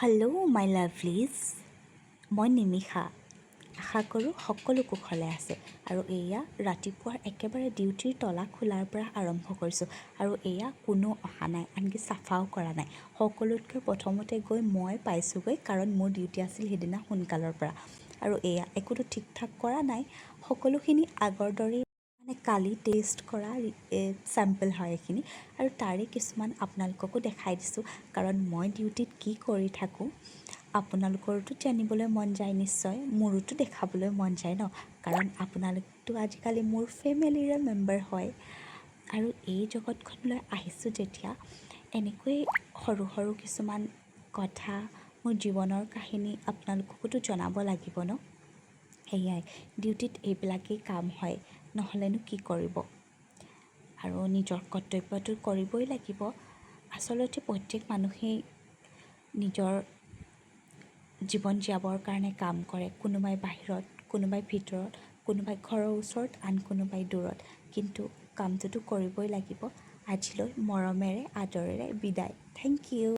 Hello' মাই লাভলিজ, মই নিমিষা। আশা কৰোঁ সকলো কুশলে আছে। আৰু এয়া ৰাতিপুৱাৰ একেবাৰে ডিউটিৰ তলা খোলাৰ পৰা আৰম্ভ কৰিছোঁ। আৰু এয়া কোনো অহা নাই, আনকি চাফাও কৰা নাই। সকলোতকৈ প্ৰথমতে গৈ মই পাইছোঁগৈ, কাৰণ মোৰ ডিউটি আছিল সেইদিনা সোনকালৰ পৰা। আৰু এয়া একোতো ঠিক ঠাক কৰা নাই, সকলোখিনি আগৰ দৰেই। কালি টেষ্ট কৰা চেম্পল হয় এইখিনি, আৰু তাৰে কিছুমান আপোনালোককো দেখাই দিছোঁ। কাৰণ মই ডিউটিত কি কৰি থাকোঁ আপোনালোকৰতো জানিবলৈ মন যায় নিশ্চয়, মোৰোতো দেখাবলৈ মন যায় ন। কাৰণ আপোনালোকতো আজিকালি মোৰ ফেমিলিৰে মেম্বাৰ হয়। আৰু এই জগতখনলৈ আহিছোঁ যেতিয়া, এনেকৈ সৰু সৰু কিছুমান কথা, মোৰ জীৱনৰ কাহিনী আপোনালোককোতো জনাব লাগিব ন। সেয়াই, ডিউটিত এইবিলাকেই কাম হয়, নহ'লেনো কি কৰিব। আৰু নিজৰ কৰ্তব্যটো কৰিবই লাগিব। আচলতে প্ৰত্যেক মানুহেই নিজৰ জীৱন জীয়াবৰ কাৰণে কাম কৰে। কোনোবাই বাহিৰত, কোনোবাই ভিতৰত, কোনোবাই ঘৰৰ ওচৰত, আন কোনোবাই দূৰত। কিন্তু কামটোতো কৰিবই লাগিব। আজিলৈ মৰমেৰে আদৰেৰে বিদায়। Thank U.